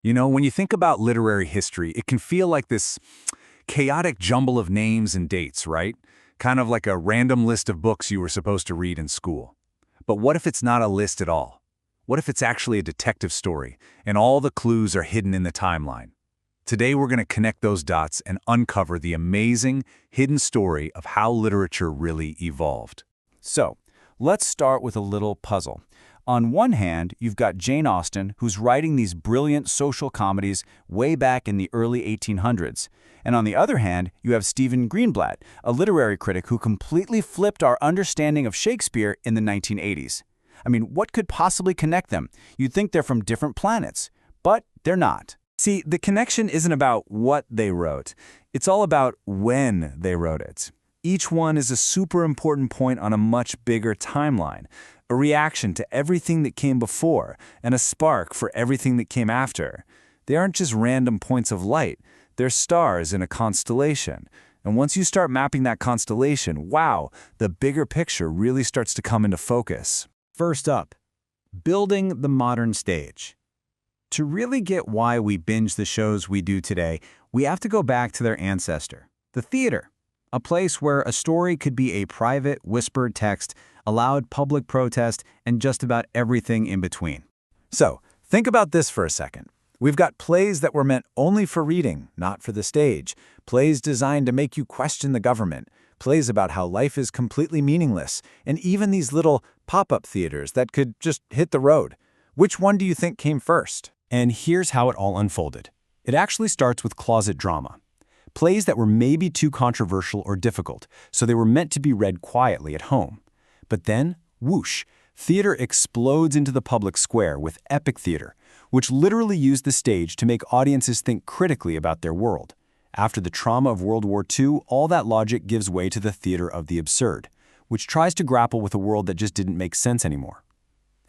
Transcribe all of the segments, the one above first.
You know, when you think about literary history, it can feel like this chaotic jumble of names and dates, right? Kind of like a random list of books you were supposed to read in school. But what if it's not a list at all? What if it's actually a detective story, and all the clues are hidden in the timeline? Today we're going to connect those dots and uncover the amazing, hidden story of how literature really evolved. So, let's start with a little puzzle. On one hand, you've got Jane Austen, who's writing these brilliant social comedies way back in the early 1800s. And on the other hand, you have Stephen Greenblatt, a literary critic who completely flipped our understanding of Shakespeare in the 1980s. I mean, what could possibly connect them? You'd think they're from different planets, but they're not. See, the connection isn't about what they wrote. It's all about when they wrote it. Each one is a super important point on a much bigger timeline, a reaction to everything that came before, and a spark for everything that came after. They aren't just random points of light, they're stars in a constellation. And once you start mapping that constellation, wow, the bigger picture really starts to come into focus. First up, building the modern stage. To really get why we binge the shows we do today, we have to go back to their ancestor, the theater. A place where a story could be a private, whispered text, a loud public protest, and just about everything in between. So, think about this for a second. We've got plays that were meant only for reading, not for the stage. Plays designed to make you question the government. Plays about how life is completely meaningless. And even these little pop-up theaters that could just hit the road. Which one do you think came first? And here's how it all unfolded. It actually starts with closet drama. Plays that were maybe too controversial or difficult, so they were meant to be read quietly at home. But then, whoosh, theater explodes into the public square with epic theater, which literally used the stage to make audiences think critically about their world. After the trauma of World War II, all that logic gives way to the theater of the absurd, which tries to grapple with a world that just didn't make sense anymore.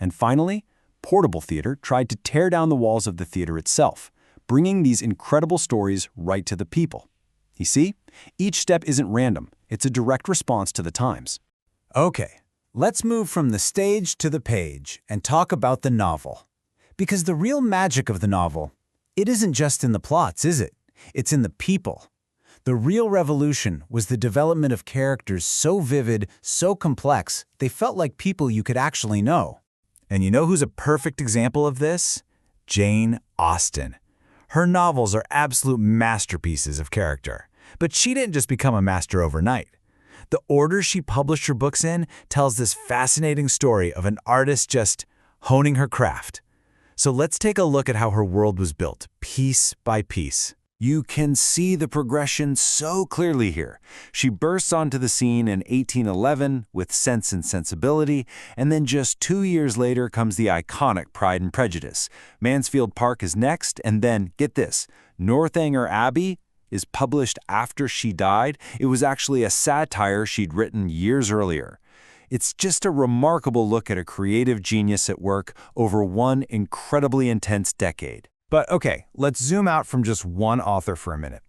And finally, portable theater tried to tear down the walls of the theater itself, bringing these incredible stories right to the people. You see, each step isn't random. It's a direct response to the times. Okay, let's move from the stage to the page and talk about the novel. Because the real magic of the novel, it isn't just in the plots, is it? It's in the people. The real revolution was the development of characters so vivid, so complex, they felt like people you could actually know. And you know who's a perfect example of this? Jane Austen. Her novels are absolute masterpieces of character. But she didn't just become a master overnight. The order she published her books in tells this fascinating story of an artist just honing her craft. So let's take a look at how her world was built, piece by piece. You can see the progression so clearly here. She bursts onto the scene in 1811 with Sense and Sensibility, and then just 2 years later comes the iconic Pride and Prejudice. Mansfield Park is next, and then, get this, Northanger Abbey is published after she died. It was actually a satire she'd written years earlier. It's just a remarkable look at a creative genius at work over one incredibly intense decade. But okay, let's zoom out from just one author for a minute.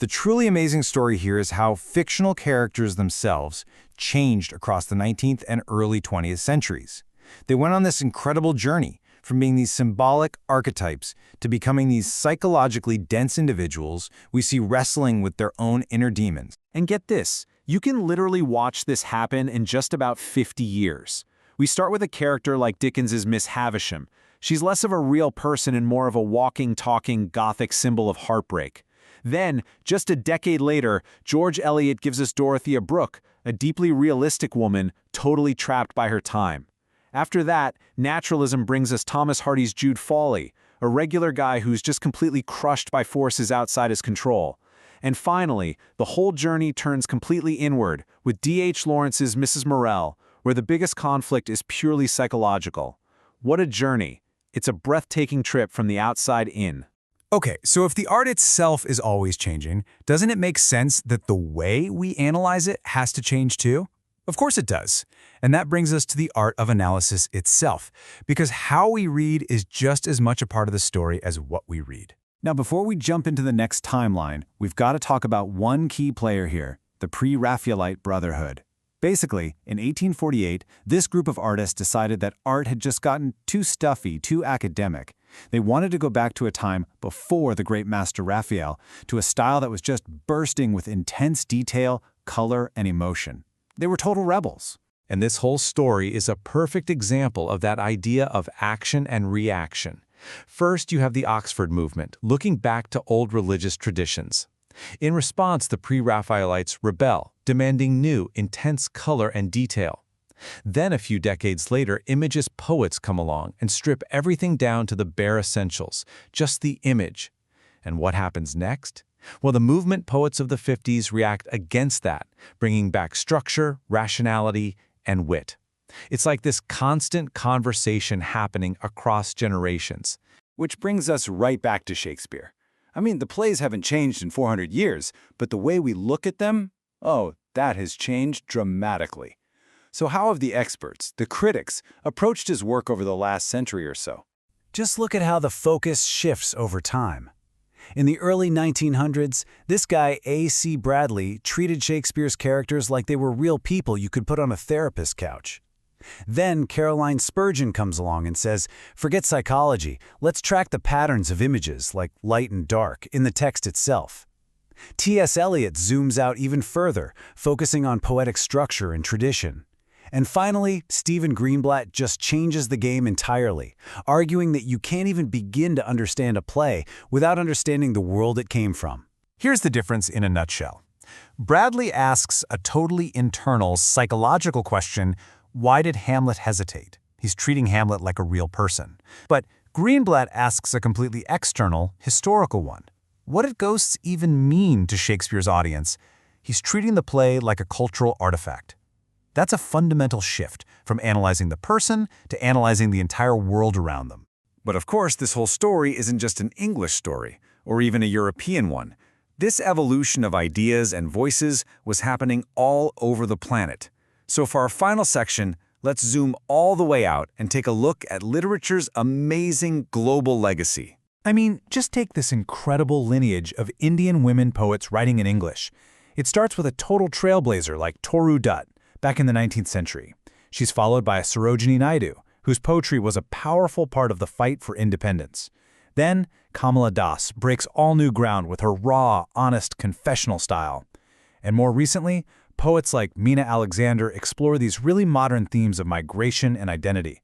The truly amazing story here is how fictional characters themselves changed across the 19th and early 20th centuries. They went on this incredible journey from being these symbolic archetypes to becoming these psychologically dense individuals we see wrestling with their own inner demons. And get this, you can literally watch this happen in just about 50 years. We start with a character like Dickens's Miss Havisham. She's less of a real person and more of a walking, talking, gothic symbol of heartbreak. Then, just a decade later, George Eliot gives us Dorothea Brooke, a deeply realistic woman, totally trapped by her time. After that, naturalism brings us Thomas Hardy's Jude Fawley, a regular guy who's just completely crushed by forces outside his control. And finally, the whole journey turns completely inward with D.H. Lawrence's Mrs. Morel, where the biggest conflict is purely psychological. What a journey! It's a breathtaking trip from the outside in. Okay, so if the art itself is always changing, doesn't it make sense that the way we analyze it has to change too? Of course it does. And that brings us to the art of analysis itself, because how we read is just as much a part of the story as what we read. Now, before we jump into the next timeline, we've got to talk about one key player here, the Pre-Raphaelite Brotherhood. Basically, in 1848, this group of artists decided that art had just gotten too stuffy, too academic, They wanted to go back to a time before the great master Raphael, to a style that was just bursting with intense detail, color, and emotion. They were total rebels. And this whole story is a perfect example of that idea of action and reaction. First, you have the Oxford movement, looking back to old religious traditions. In response, the pre-Raphaelites rebel, demanding new, intense color and detail. Then, a few decades later, Imagist poets come along and strip everything down to the bare essentials, just the image. And what happens next? Well, the movement poets of the 50s react against that, bringing back structure, rationality, and wit. It's like this constant conversation happening across generations. Which brings us right back to Shakespeare. I mean, the plays haven't changed in 400 years, but the way we look at them, oh, that has changed dramatically. So how have the experts, the critics, approached his work over the last century or so? Just look at how the focus shifts over time. In the early 1900s, this guy A.C. Bradley treated Shakespeare's characters like they were real people you could put on a therapist's couch. Then Caroline Spurgeon comes along and says, forget psychology, let's track the patterns of images, like light and dark, in the text itself. T.S. Eliot zooms out even further, focusing on poetic structure and tradition. And finally, Stephen Greenblatt just changes the game entirely, arguing that you can't even begin to understand a play without understanding the world it came from. Here's the difference in a nutshell. Bradley asks a totally internal, psychological question: why did Hamlet hesitate? He's treating Hamlet like a real person. But Greenblatt asks a completely external, historical one. What did ghosts even mean to Shakespeare's audience? He's treating the play like a cultural artifact. That's a fundamental shift from analyzing the person to analyzing the entire world around them. But of course, this whole story isn't just an English story, or even a European one. This evolution of ideas and voices was happening all over the planet. So for our final section, let's zoom all the way out and take a look at literature's amazing global legacy. I mean, just take this incredible lineage of Indian women poets writing in English. It starts with a total trailblazer like Toru Dutt, back in the 19th century. She's followed by Sarojini Naidu, whose poetry was a powerful part of the fight for independence. Then, Kamala Das breaks all new ground with her raw, honest, confessional style. And more recently, poets like Mina Alexander explore these really modern themes of migration and identity.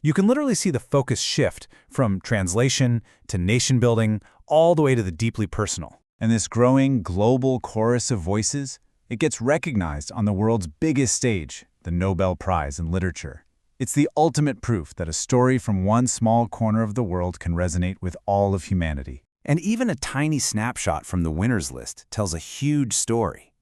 You can literally see the focus shift from translation to nation-building, all the way to the deeply personal. And this growing global chorus of voices, it gets recognized on the world's biggest stage, the Nobel Prize in Literature. It's the ultimate proof that a story from one small corner of the world can resonate with all of humanity. And even a tiny snapshot from the winners list tells a huge story.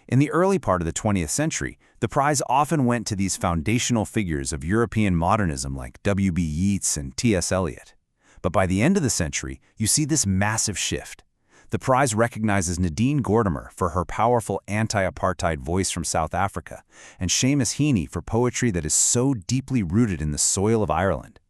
In the early part of the 20th century, the prize often went to these foundational figures of European modernism like W.B. Yeats and T.S. Eliot. But by the end of the century, you see this massive shift. The prize recognizes Nadine Gordimer for her powerful anti-apartheid voice from South Africa, and Seamus Heaney for poetry that is so deeply rooted in the soil of Ireland.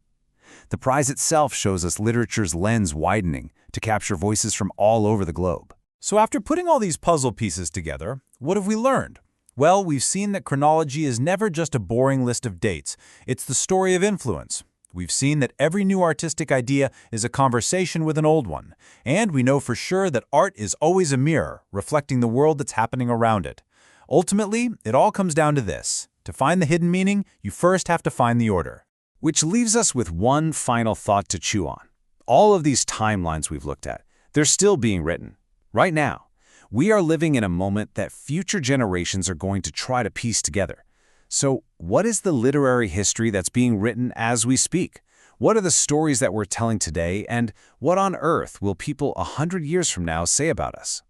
The prize itself shows us literature's lens widening to capture voices from all over the globe. So after putting all these puzzle pieces together, what have we learned? Well, we've seen that chronology is never just a boring list of dates. It's the story of influence. We've seen that every new artistic idea is a conversation with an old one. And we know for sure that art is always a mirror, reflecting the world that's happening around it. Ultimately, it all comes down to this. To find the hidden meaning, you first have to find the order. Which leaves us with one final thought to chew on. All of these timelines we've looked at, they're still being written. Right now, we are living in a moment that future generations are going to try to piece together. So, what is the literary history that's being written as we speak? What are the stories that we're telling today, and what on earth will people 100 years from now say about us?